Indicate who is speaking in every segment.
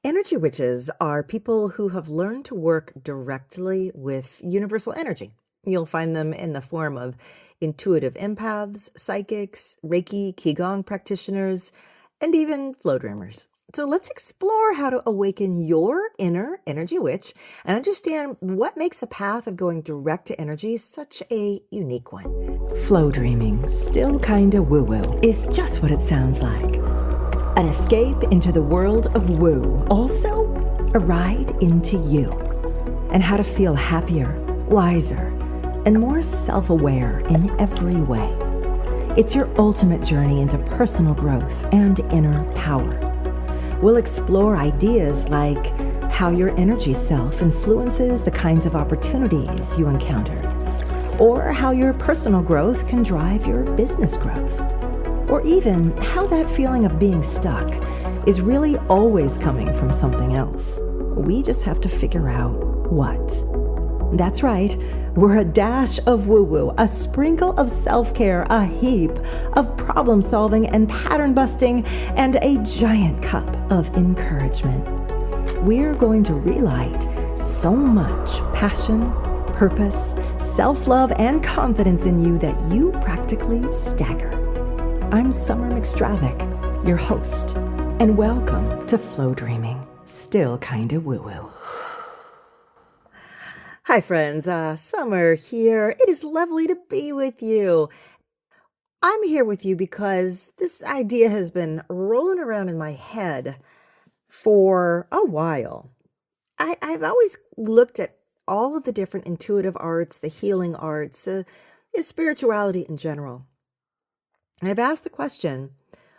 Speaker 1: Energy witches are people who have learned to work directly with universal energy. You'll find them in the form of intuitive empaths, psychics, reiki, qigong practitioners, and even Flowdreamers. So let's explore how to awaken your inner energy witch and understand what makes the path of going direct to energy such a unique one. Flow dreaming, still kinda woo-woo, is just what it sounds like. An escape into the world of woo. Also, a ride into you. And how to feel happier, wiser, and more self-aware in every way. It's your ultimate journey into personal growth and inner power. We'll explore ideas like how your energy self influences the kinds of opportunities you encounter, or how your personal growth can drive your business growth. Or even how that feeling of being stuck is really always coming from something else. We just have to figure out what. That's right, we're a dash of woo-woo, a sprinkle of self-care, a heap of problem-solving and pattern-busting, and a giant cup of encouragement. We're going to relight so much passion, purpose, self-love, and confidence in you that you practically stagger. I'm Summer McStravick, your host, and welcome to Flow Dreaming, still kinda woo-woo. Hi friends, Summer here. It is lovely to be with you. I'm here with you because this idea has been rolling around in my head for a while. I've always looked at all of the different intuitive arts, the healing arts, the spirituality in general. And I've asked the question,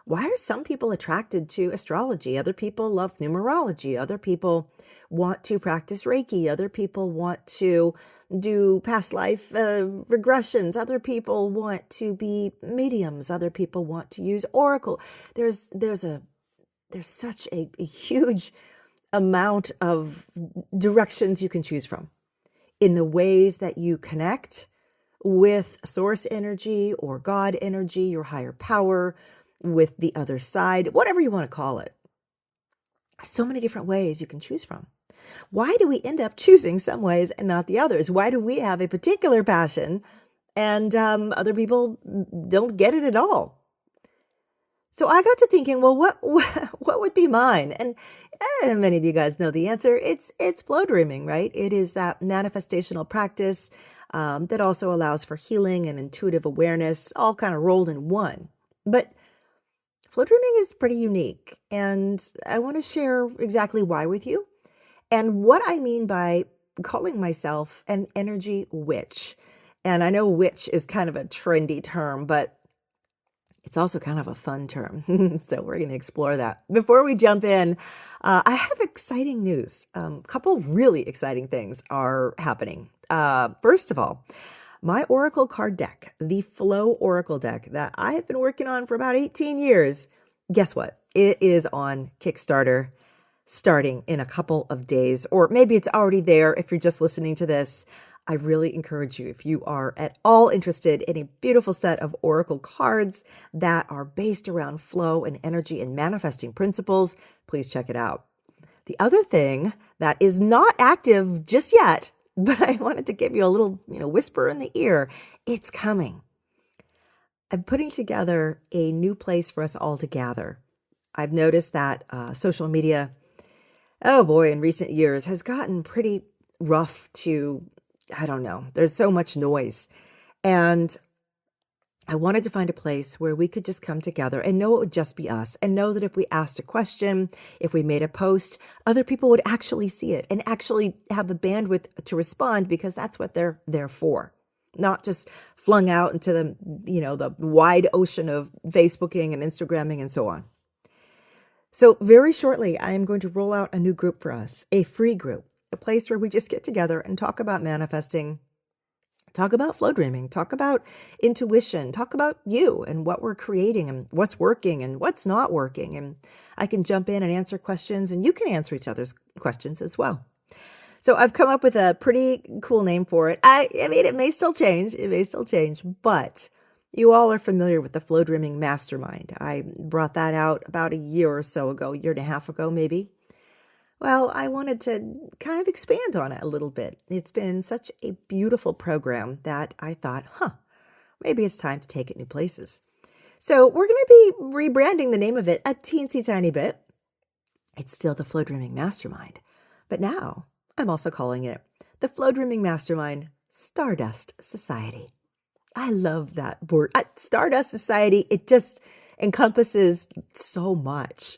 Speaker 1: why are some people attracted to astrology? Other people love numerology. Other people want to practice Reiki. Other people want to do past life regressions. Other people want to be mediums. Other people want to use oracle. There's such a huge amount of directions you can choose from in the ways that you connect with source energy or God energy, your higher power, with the other side, whatever you want to call it. So many different ways you can choose from. Why do we end up choosing some ways and not the others? Why do we have a particular passion and other people don't get it at all? So I got to thinking, well, what would be mine? And many of you guys know the answer. It's flow dreaming, right? It is that manifestational practice that also allows for healing and intuitive awareness, all kind of rolled in one. But flow dreaming is pretty unique, and I want to share exactly why with you and what I mean by calling myself an energy witch. And I know witch is kind of a trendy term, but it's also kind of a fun term. So we're going to explore that. Before we jump in, I have exciting news. A couple really exciting things are happening. First of all, my Oracle card deck, the Flow Oracle deck that I have been working on for about 18 years, guess what? It is on Kickstarter starting in a couple of days, or maybe it's already there if you're just listening to this. I really encourage you, if you are at all interested in a beautiful set of Oracle cards that are based around flow and energy and manifesting principles, please check it out. The other thing that is not active just yet, but I wanted to give you a little, whisper in the ear. It's coming. I'm putting together a new place for us all to gather. I've noticed that social media, oh boy, in recent years has gotten pretty rough to, I don't know, there's so much noise. And I wanted to find a place where we could just come together and know it would just be us, and know that if we asked a question, if we made a post, other people would actually see it and actually have the bandwidth to respond, because that's what they're there for. Not just flung out into the wide ocean of Facebooking and Instagramming and so on. So very shortly, I am going to roll out a new group for us, a free group, a place where we just get together and talk about manifesting, talk about flow dreaming, talk about intuition, talk about you and what we're creating and what's working and what's not working. And I can jump in and answer questions, and you can answer each other's questions as well. So I've come up with a pretty cool name for it. I mean, it may still change. But you all are familiar with the Flow Dreaming Mastermind. I brought that out about a year or so ago, year and a half ago, maybe. Well, I wanted to kind of expand on it a little bit. It's been such a beautiful program that I thought, maybe it's time to take it new places. So we're going to be rebranding the name of it a teensy tiny bit. It's still the Flowdreaming Mastermind, but now I'm also calling it the Flowdreaming Mastermind Stardust Society. I love that word. Stardust Society, it just encompasses so much.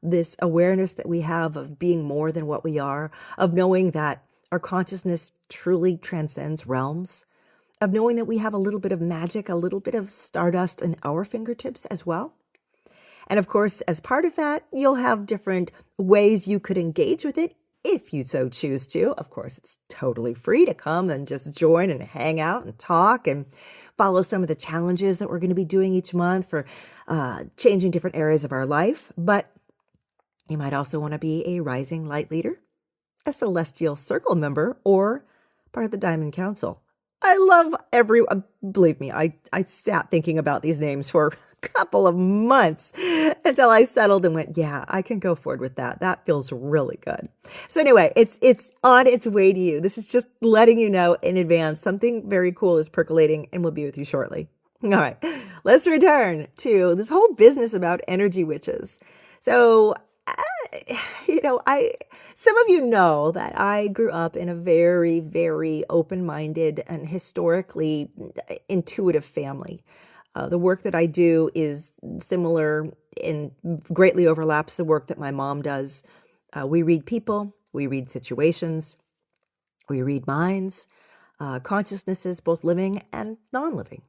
Speaker 1: This awareness that we have of being more than what we are, of knowing that our consciousness truly transcends realms, of knowing that we have a little bit of magic, a little bit of stardust in our fingertips as well. And of course, as part of that, you'll have different ways you could engage with it if you so choose to. Of course, it's totally free to come and just join and hang out and talk and follow some of the challenges that we're going to be doing each month for changing different areas of our life. But you might also want to be a rising light leader, a celestial circle member, or part of the Diamond Council. I love believe me, I sat thinking about these names for a couple of months until I settled and went, yeah, I can go forward with that. That feels really good. So anyway, it's on its way to you. This is just letting you know in advance something very cool is percolating and we'll be with you shortly. All right, let's return to this whole business about energy witches. So some of you know that I grew up in a very, very open-minded and historically intuitive family. The work that I do is similar and greatly overlaps the work that my mom does. We read people, we read situations, we read minds, consciousnesses, both living and non-living.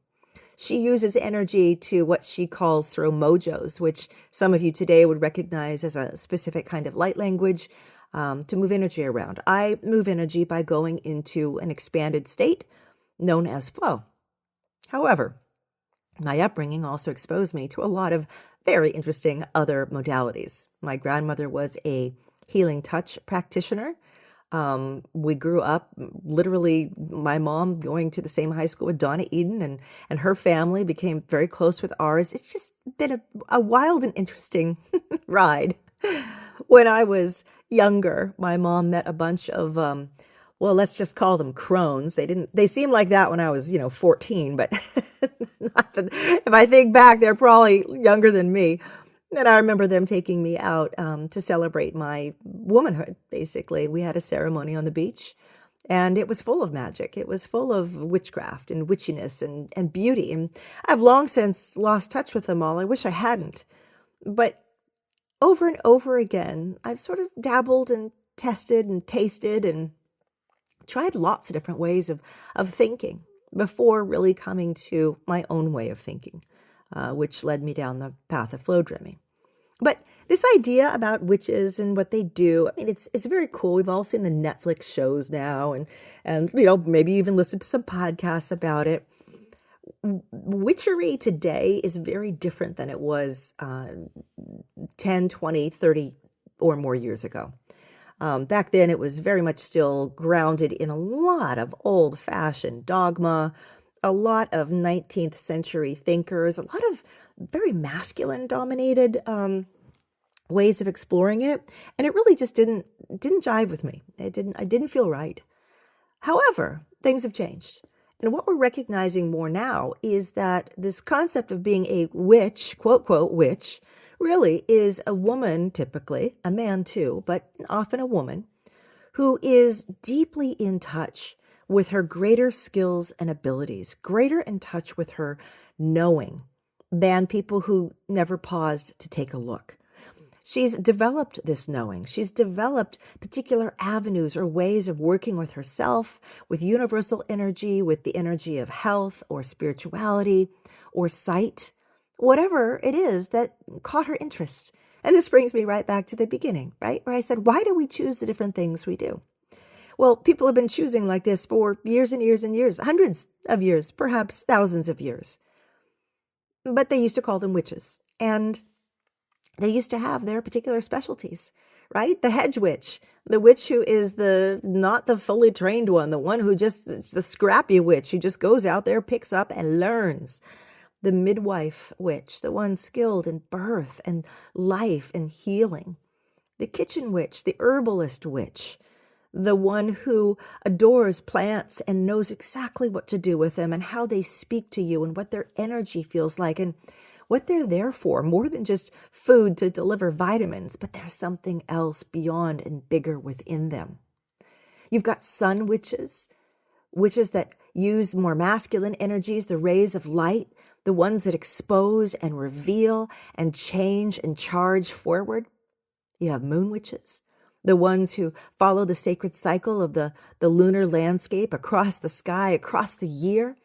Speaker 1: She uses energy to what she calls throw mojos, which some of you today would recognize as a specific kind of light language, to move energy around. I move energy by going into an expanded state known as flow. However, my upbringing also exposed me to a lot of very interesting other modalities. My grandmother was a healing touch practitioner. We grew up literally my mom going to the same high school with Donna Eden and her family became very close with ours. It's just been a wild and interesting ride. When I was younger, my mom met a bunch of, let's just call them crones. They seemed like that when I was, 14, but if I think back, they're probably younger than me. And I remember them taking me out to celebrate my womanhood, basically. We had a ceremony on the beach, and it was full of magic. It was full of witchcraft and witchiness and beauty. And I've long since lost touch with them all. I wish I hadn't. But over and over again, I've sort of dabbled and tested and tasted and tried lots of different ways of thinking before really coming to my own way of thinking, which led me down the path of Flowdreaming. But this idea about witches and what they do, I mean, it's very cool. We've all seen the Netflix shows now and maybe even listened to some podcasts about it. Witchery today is very different than it was 10, 20, 30 or more years ago. Back then, it was very much still grounded in a lot of old-fashioned dogma, a lot of 19th century thinkers, a lot of very masculine-dominated ways of exploring it, and it really just didn't jive with me. I didn't feel right. However, things have changed. And what we're recognizing more now is that this concept of being a witch, quote, quote, witch, really is a woman, typically, a man too, but often a woman, who is deeply in touch with her greater skills and abilities, greater in touch with her knowing than people who never paused to take a look. She's developed this knowing. She's developed particular avenues or ways of working with herself, with universal energy, with the energy of health or spirituality or sight, whatever it is that caught her interest. And this brings me right back to the beginning, right? Where I said, why do we choose the different things we do? Well, people have been choosing like this for years and years and years, hundreds of years, perhaps thousands of years. But they used to call them witches. And they used to have their particular specialties, right? The hedge witch, the witch who is not the fully trained one, the one it's the scrappy witch who just goes out there, picks up and learns. The midwife witch, the one skilled in birth and life and healing. the kitchen witch, the herbalist witch, the one who adores plants and knows exactly what to do with them and how they speak to you and what their energy feels like and what they're there for, more than just food to deliver vitamins, but there's something else beyond and bigger within them. You've got sun witches, witches that use more masculine energies, the rays of light, the ones that expose and reveal and change and charge forward. You have moon witches, the ones who follow the sacred cycle of the lunar landscape across the sky, across the year,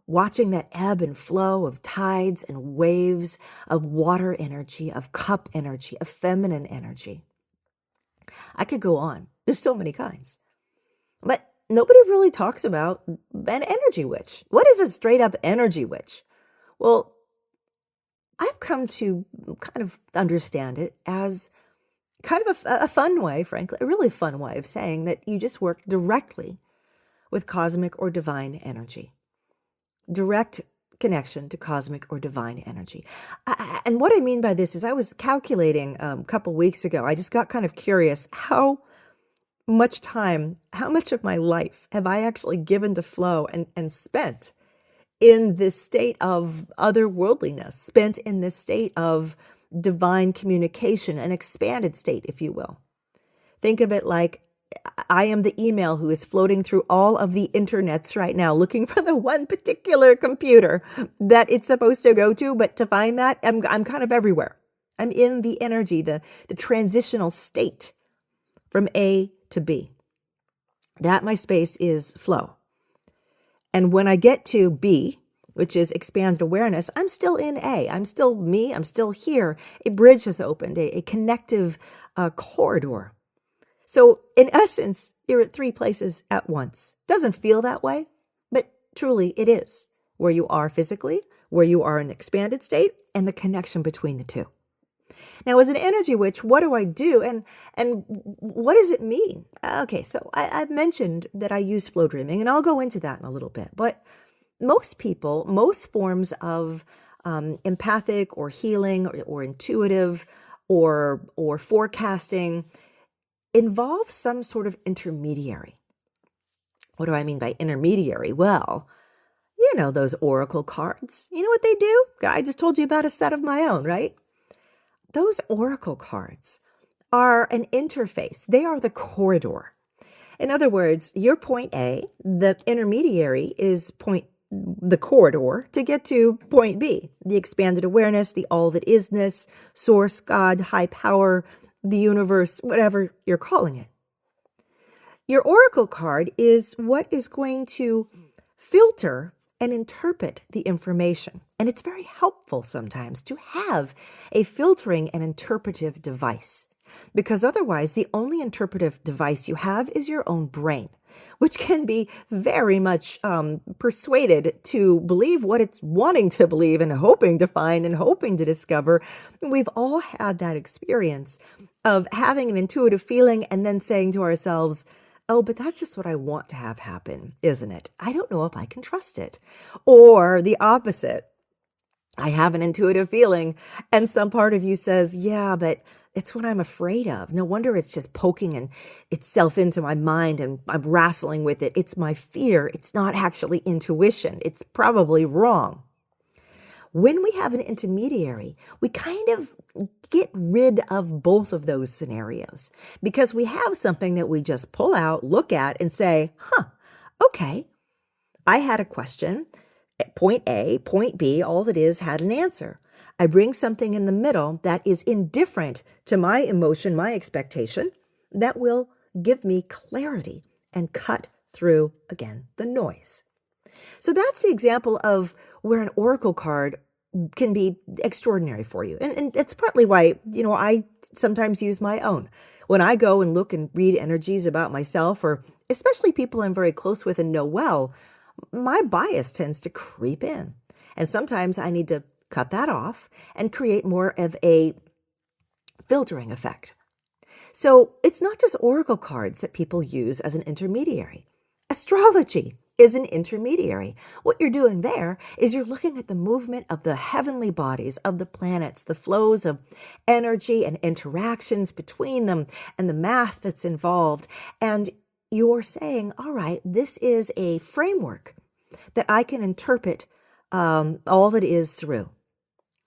Speaker 1: watching that ebb and flow of tides and waves of water energy, of cup energy, of feminine energy. I could go on. There's so many kinds. But nobody really talks about an energy witch. What is a straight up energy witch? Well, I've come to kind of understand it as kind of a fun way, frankly, a really fun way of saying that you just work directly with cosmic or divine energy. Direct connection to cosmic or divine energy. And what I mean by this is I was calculating a couple weeks ago. I just got kind of curious how much time, how much of my life have I actually given to flow and spent in this state of otherworldliness, spent in this state of divine communication, an expanded state, if you will. Think of it like I am the email who is floating through all of the internets right now, looking for the one particular computer that it's supposed to go to. But to find that, I'm kind of everywhere. I'm in the energy, the transitional state from A to B. That, my space, is flow. And when I get to B, which is expanded awareness, I'm still in A. I'm still me. I'm still here. A bridge has opened, a connective corridor. So in essence, you're at three places at once. Doesn't feel that way, but truly it is. Where you are physically, where you are in an expanded state, and the connection between the two. Now, as an energy witch, what do I do? And what does it mean? Okay, so I've mentioned that I use Flowdreaming, and I'll go into that in a little bit. But most people, most forms of empathic or healing or intuitive or forecasting involve some sort of intermediary. What do I mean by intermediary? Well, you know those oracle cards. You know what they do? I just told you about a set of my own, right? Those oracle cards are an interface. They are the corridor. In other words, you're point A, the intermediary is the corridor to get to point B, the expanded awareness, the all that isness, source, God, high power, the universe, whatever you're calling it. Your oracle card is what is going to filter and interpret the information. And it's very helpful sometimes to have a filtering and interpretive device, because otherwise the only interpretive device you have is your own brain, which can be very much persuaded to believe what it's wanting to believe and hoping to find and hoping to discover. We've all had that experience of having an intuitive feeling and then saying to ourselves, oh, but that's just what I want to have happen, isn't it? I don't know if I can trust it. Or the opposite. I have an intuitive feeling and some part of you says, yeah, but it's what I'm afraid of. No wonder it's just poking itself into my mind and I'm wrestling with it. It's my fear. It's not actually intuition. It's probably wrong. When we have an intermediary, we kind of get rid of both of those scenarios because we have something that we just pull out, look at, and say, okay, I had a question at point A, point B, all that is had an answer. I bring something in the middle that is indifferent to my emotion, my expectation, that will give me clarity and cut through, again, the noise. So that's the example of where an oracle card can be extraordinary for you. And it's partly why, I sometimes use my own. When I go and look and read energies about myself, or especially people I'm very close with and know well, my bias tends to creep in. And sometimes I need to cut that off and create more of a filtering effect. So it's not just oracle cards that people use as an intermediary. Astrology is an intermediary. What you're doing there is you're looking at the movement of the heavenly bodies, of the planets, the flows of energy and interactions between them, and the math that's involved. And you're saying, all right, this is a framework that I can interpret all that is through.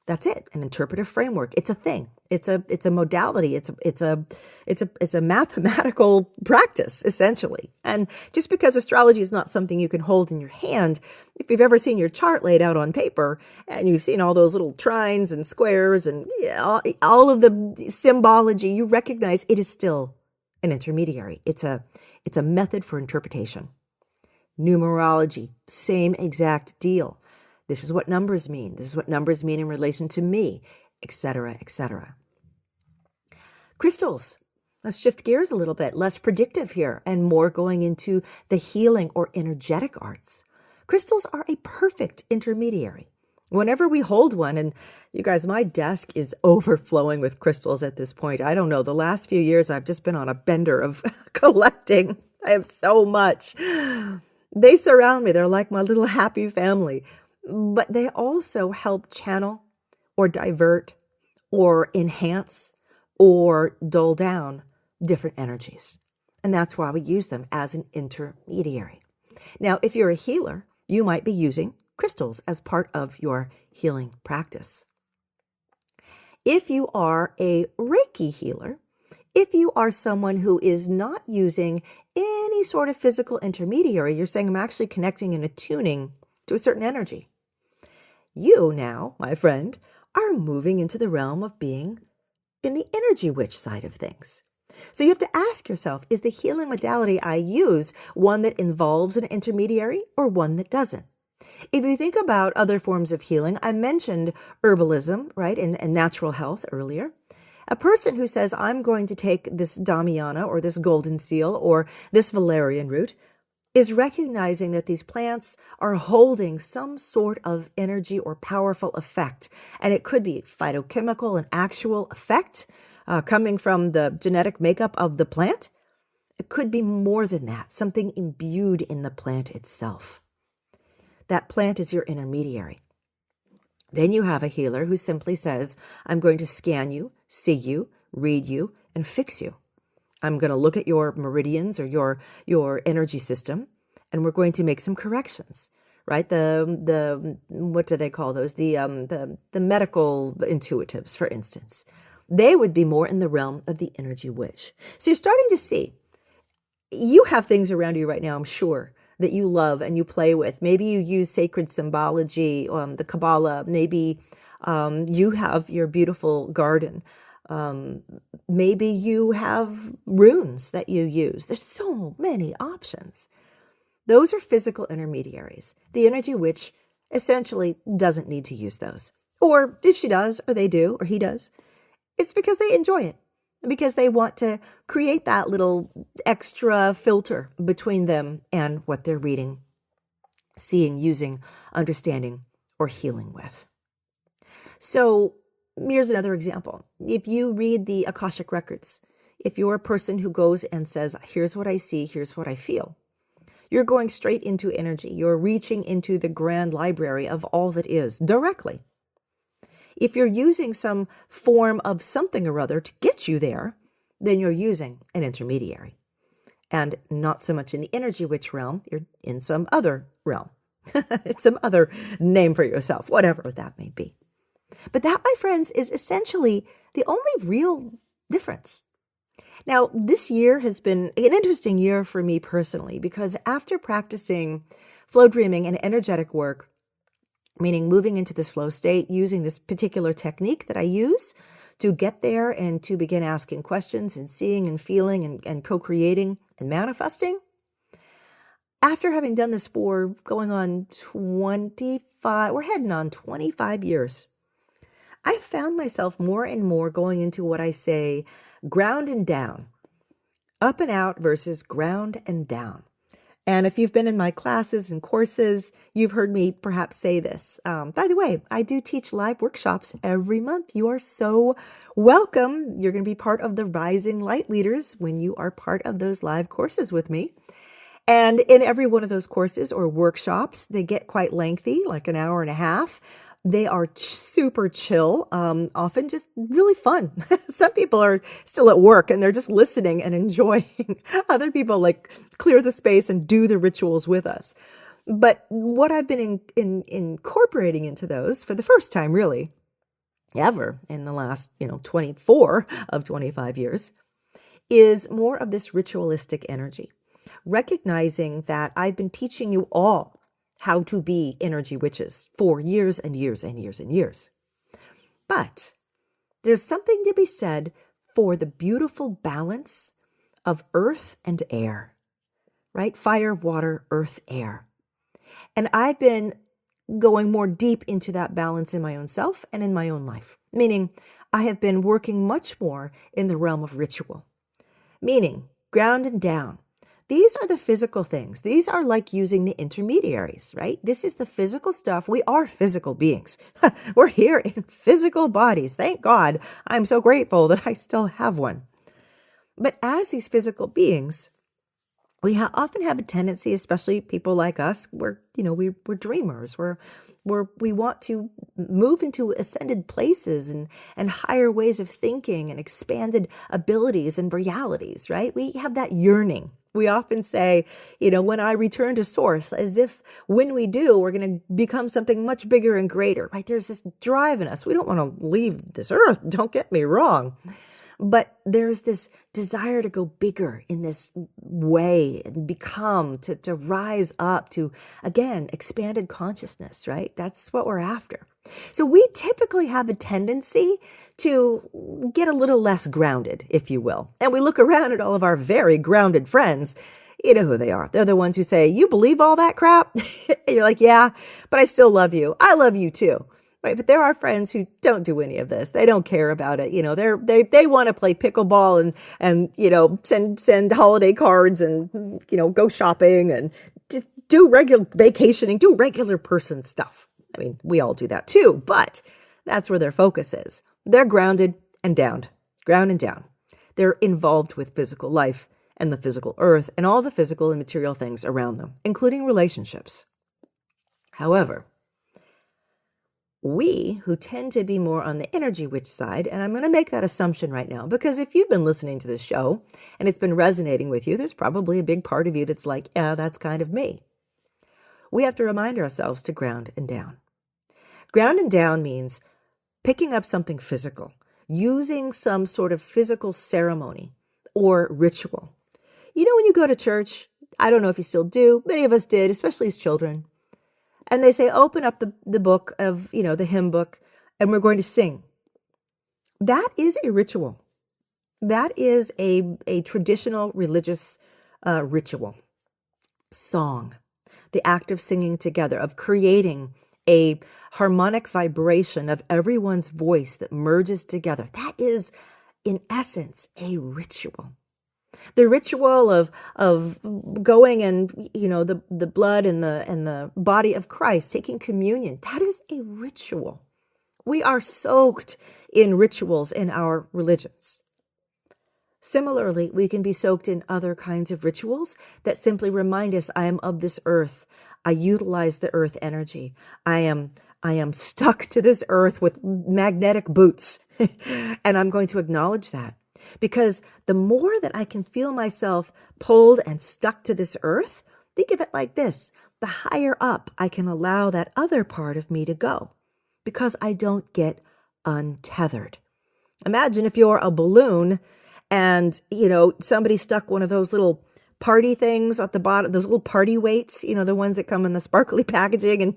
Speaker 1: That's it, an interpretive framework. It's a thing. It's a modality. It's a mathematical practice, essentially. And just because astrology is not something you can hold in your hand, if you've ever seen your chart laid out on paper and you've seen all those little trines and squares and all of the symbology, you recognize it is still an intermediary. It's a method for interpretation. Numerology, same exact deal. This is what numbers mean. This is what numbers mean in relation to me, etc., etc. Crystals. Let's shift gears a little bit, less predictive here and more going into the healing or energetic arts. Crystals are a perfect intermediary. Whenever we hold one, and you guys, my desk is overflowing with crystals at this point. I don't know, the last few years I've just been on a bender of collecting. I have so much. They surround me. They're like my little happy family. But they also help channel or divert or enhance or dull down different energies. And that's why we use them as an intermediary. Now, if you're a healer, you might be using crystals as part of your healing practice. If you are a Reiki healer, if you are someone who is not using any sort of physical intermediary, you're saying, I'm actually connecting and attuning to a certain energy. You now, my friend, are moving into the realm of being in the energy witch side of things. So you have to ask yourself, is the healing modality I use one that involves an intermediary or one that doesn't? If you think about other forms of healing, I mentioned herbalism, right, and natural health earlier. A person who says, I'm going to take this Damiana or this golden seal or this valerian root is recognizing that these plants are holding some sort of energy or powerful effect. And it could be phytochemical, an actual effect coming from the genetic makeup of the plant. It could be more than that, something imbued in the plant itself. That plant is your intermediary. Then you have a healer who simply says, I'm going to scan you, see you, read you, and fix you. I'm going to look at your meridians or your energy system, and we're going to make some corrections, right? The what do they call those? The medical intuitives, for instance. They would be more in the realm of the energy witch. So you're starting to see, you have things around you right now, I'm sure, that you love and you play with. Maybe you use sacred symbology, the Kabbalah. Maybe you have your beautiful garden. Maybe you have runes that you use. There's so many options. Those are physical intermediaries. The energy witch essentially doesn't need to use those. Or if she does, or they do, or he does, it's because they enjoy it. Because they want to create that little extra filter between them and what they're reading, seeing, using, understanding, or healing with. So here's another example. If you read the Akashic Records, if you're a person who goes and says, here's what I see, here's what I feel, you're going straight into energy. You're reaching into the grand library of all that is directly. If you're using some form of something or other to get you there, then you're using an intermediary. And not so much in the energy witch realm, you're in some other realm. It's some other name for yourself, whatever that may be. But that, my friends, is essentially the only real difference. Now, this year has been an interesting year for me personally, because after practicing flow dreaming and energetic work, meaning moving into this flow state, using this particular technique that I use to get there and to begin asking questions and seeing and feeling and co-creating and manifesting. After having done this for going on 25, we're heading on 25 years, I found myself more and more going into what I say, ground and down, up and out versus ground and down. And if you've been in my classes and courses, you've heard me perhaps say this. By the way, I do teach live workshops every month. You are so welcome. You're going to be part of the Rising Light Leaders when you are part of those live courses with me. And in every one of those courses or workshops, they get quite lengthy, like an hour and a half. They are super chill, often just really fun. Some people are still at work and they're just listening and enjoying. Other people like clear the space and do the rituals with us. But what I've been incorporating into those for the first time, really, ever in the last, 24 of 25 years, is more of this ritualistic energy. Recognizing that I've been teaching you all how to be energy witches for years and years and years and years. But there's something to be said for the beautiful balance of earth and air, right? Fire, water, earth, air. And I've been going more deep into that balance in my own self and in my own life, meaning I have been working much more in the realm of ritual, meaning ground and down. These are the physical things. These are like using the intermediaries, right? This is the physical stuff. We are physical beings. We're here in physical bodies. Thank God. I'm so grateful that I still have one. But as these physical beings, we often have a tendency, especially people like us, we're dreamers. We want to move into ascended places and higher ways of thinking and expanded abilities and realities, right? We have that yearning. We often say, when I return to source, as if when we do, we're going to become something much bigger and greater, right? There's this drive in us. We don't want to leave this earth. Don't get me wrong. But there's this desire to go bigger in this way and become, to rise up to, again, expanded consciousness, right? That's what we're after. So we typically have a tendency to get a little less grounded, if you will. And we look around at all of our very grounded friends. You know who they are. They're the ones who say, you believe all that crap? And you're like, yeah, but I still love you. I love you too. Right, but there are friends who don't do any of this. They don't care about it. They want to play pickleball and send holiday cards and go shopping and just do regular vacationing, do regular person stuff. I mean, we all do that too, but that's where their focus is. They're grounded and down, ground and down. They're involved with physical life and the physical earth and all the physical and material things around them, including relationships. However, we who tend to be more on the energy witch side, and I'm going to make that assumption right now, because if you've been listening to this show and it's been resonating with you, there's probably a big part of you that's like, yeah, that's kind of me. We have to remind ourselves to ground and down. Ground and down means picking up something physical, using some sort of physical ceremony or ritual. When you go to church, I don't know if you still do, many of us did, especially as children. And they say, open up the book of, the hymn book, and we're going to sing. That is a ritual. That is a traditional religious ritual. Song, the act of singing together, of creating a harmonic vibration of everyone's voice that merges together. That is, in essence, a ritual. The ritual of going and, the blood and the body of Christ, taking communion, that is a ritual. We are soaked in rituals in our religions. Similarly, we can be soaked in other kinds of rituals that simply remind us, I am of this earth. I utilize the earth energy. I am stuck to this earth with magnetic boots, and I'm going to acknowledge that. Because the more that I can feel myself pulled and stuck to this earth, think of it like this, the higher up I can allow that other part of me to go, because I don't get untethered. Imagine if you're a balloon and, somebody stuck one of those little party things at the bottom, those little party weights, the ones that come in the sparkly packaging, and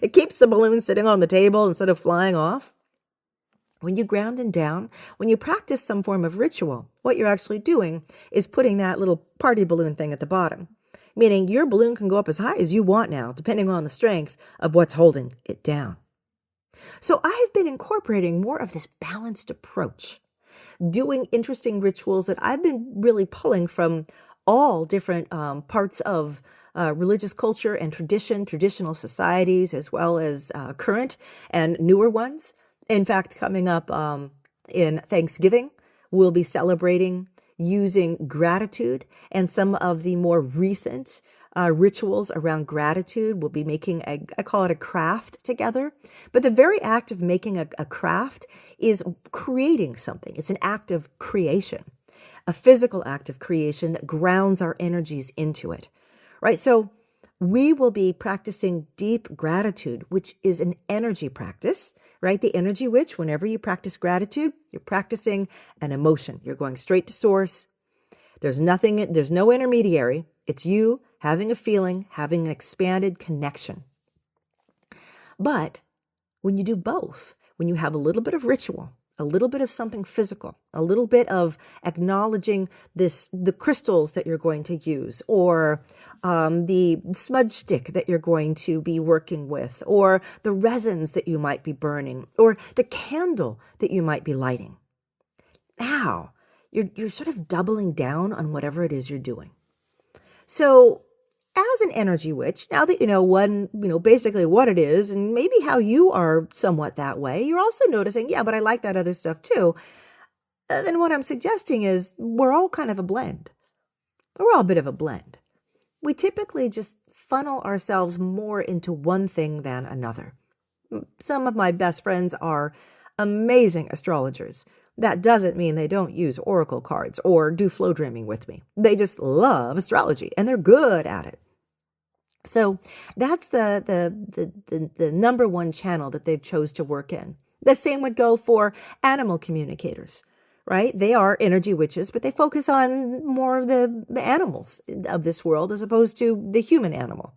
Speaker 1: it keeps the balloon sitting on the table instead of flying off. When you ground and down, when you practice some form of ritual, what you're actually doing is putting that little party balloon thing at the bottom, meaning your balloon can go up as high as you want now, depending on the strength of what's holding it down. So I've been incorporating more of this balanced approach, doing interesting rituals that I've been really pulling from all different parts of religious culture and traditional societies, as well as current and newer ones. In fact, coming up in Thanksgiving, we'll be celebrating, using gratitude and some of the more recent rituals around gratitude. We'll be making I call it a craft together. But the very act of making a craft is creating something. It's an act of creation, a physical act of creation that grounds our energies into it, right? So we will be practicing deep gratitude, which is an energy practice, right? The energy which, whenever you practice gratitude, you're practicing an emotion. You're going straight to source. There's no intermediary. It's you having a feeling, having an expanded connection. But when you do both, when you have a little bit of ritual, a little bit of something physical, a little bit of acknowledging the crystals that you're going to use, or the smudge stick that you're going to be working with, or the resins that you might be burning, or the candle that you might be lighting. Now, you're sort of doubling down on whatever it is you're doing. So as an energy witch, now that you know basically what it is and maybe how you are somewhat that way, you're also noticing, yeah, but I like that other stuff too. Then what I'm suggesting is we're all kind of a blend. We're all a bit of a blend. We typically just funnel ourselves more into one thing than another. Some of my best friends are amazing astrologers. That doesn't mean they don't use oracle cards or do flow dreaming with me. They just love astrology and they're good at it. So that's the number one channel that they've chose to work in. The same would go for animal communicators, right? They are energy witches, but they focus on more of the animals of this world as opposed to the human animal.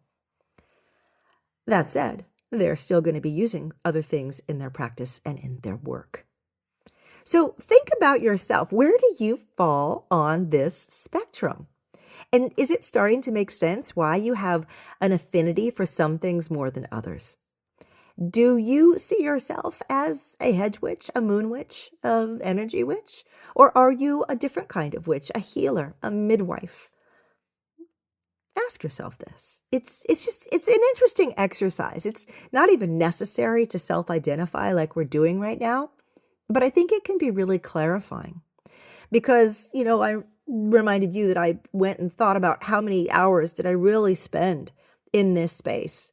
Speaker 1: That said, they're still going to be using other things in their practice and in their work. So think about yourself. Where do you fall on this spectrum? And is it starting to make sense why you have an affinity for some things more than others? Do you see yourself as a hedge witch, a moon witch, an energy witch? Or are you a different kind of witch, a healer, a midwife? Ask yourself this. It's an interesting exercise. It's not even necessary to self-identify like we're doing right now. But I think it can be really clarifying because, I reminded you that I went and thought about how many hours did I really spend in this space.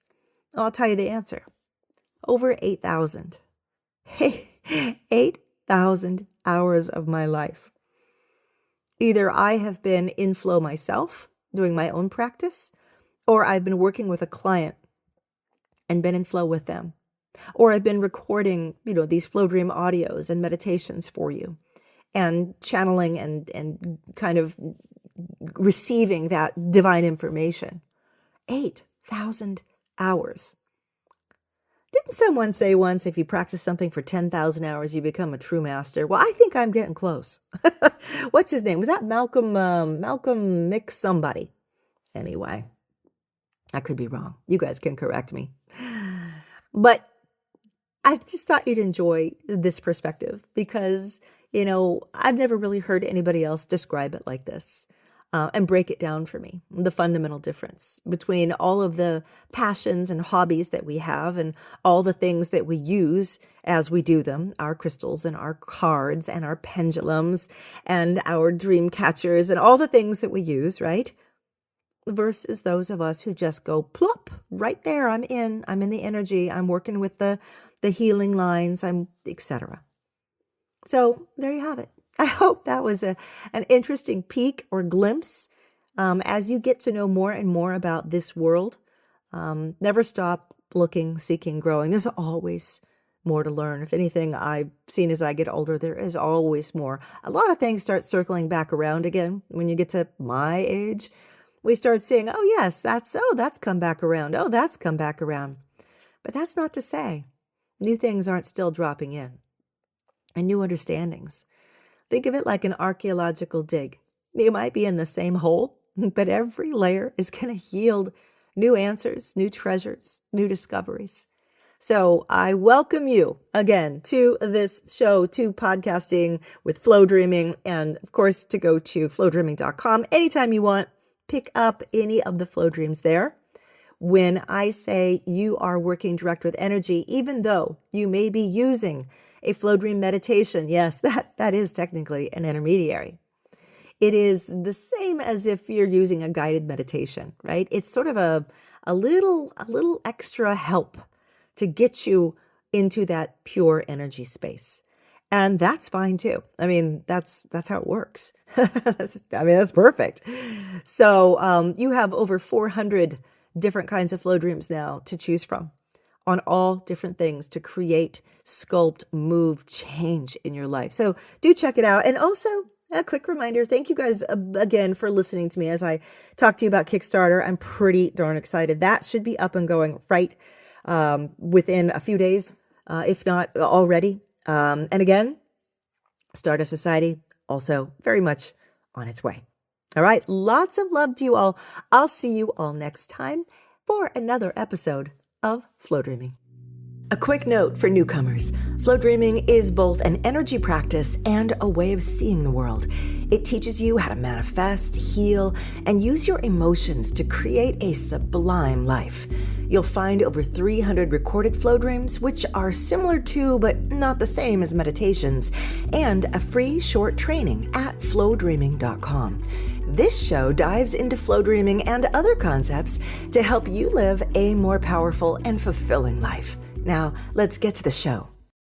Speaker 1: I'll tell you the answer. Over 8,000. Hey, 8,000 hours of my life. Either I have been in flow myself, doing my own practice, or I've been working with a client and been in flow with them. Or I've been recording, these flow dream audios and meditations for you and channeling and kind of receiving that divine information. 8,000 hours. Didn't someone say once, if you practice something for 10,000 hours, you become a true master? Well, I think I'm getting close. What's his name? Was that Malcolm Mick somebody? Anyway, I could be wrong. You guys can correct me. But I just thought you'd enjoy this perspective because, I've never really heard anybody else describe it like this and break it down for me. The fundamental difference between all of the passions and hobbies that we have and all the things that we use as we do them, our crystals and our cards and our pendulums and our dream catchers and all the things that we use, right? Versus those of us who just go plop right there. I'm in the energy. I'm working with the healing lines, etc. So there you have it. I hope that was an interesting peek or glimpse as you get to know more and more about this world. Never stop looking, seeking, growing. There's always more to learn. If anything, I've seen as I get older, there is always more. A lot of things start circling back around again. When you get to my age, we start seeing, oh yes, that's come back around. Oh, that's come back around. But that's not to say new things aren't still dropping in and new understandings. Think of it like an archaeological dig. You might be in the same hole, but every layer is going to yield new answers, new treasures, new discoveries. So I welcome you again to this show, to podcasting with Flowdreaming, and of course to go to flowdreaming.com anytime you want. Pick up any of the flow dreams there. When I say you are working direct with energy, even though you may be using a flow dream meditation, yes, that is technically an intermediary. It is the same as if you're using a guided meditation, right? It's sort of a little extra help to get you into that pure energy space. And that's fine too. I mean, that's how it works. I mean, that's perfect. So you have over 400 different kinds of flow dreams now to choose from on all different things to create, sculpt, move, change in your life. So do check it out. And also a quick reminder, thank you guys again for listening to me as I talk to you about Kickstarter. I'm pretty darn excited. That should be up and going right within a few days, if not already. And again, Stardust Society also very much on its way. All right, lots of love to you all. I'll see you all next time for another episode of Flowdreaming. A quick note for newcomers. Flowdreaming is both an energy practice and a way of seeing the world. It teaches you how to manifest, heal, and use your emotions to create a sublime life. You'll find over 300 recorded flow dreams, which are similar to but not the same as meditations, and a free short training at flowdreaming.com. This show dives into flow dreaming and other concepts to help you live a more powerful and fulfilling life. Now, let's get to the show.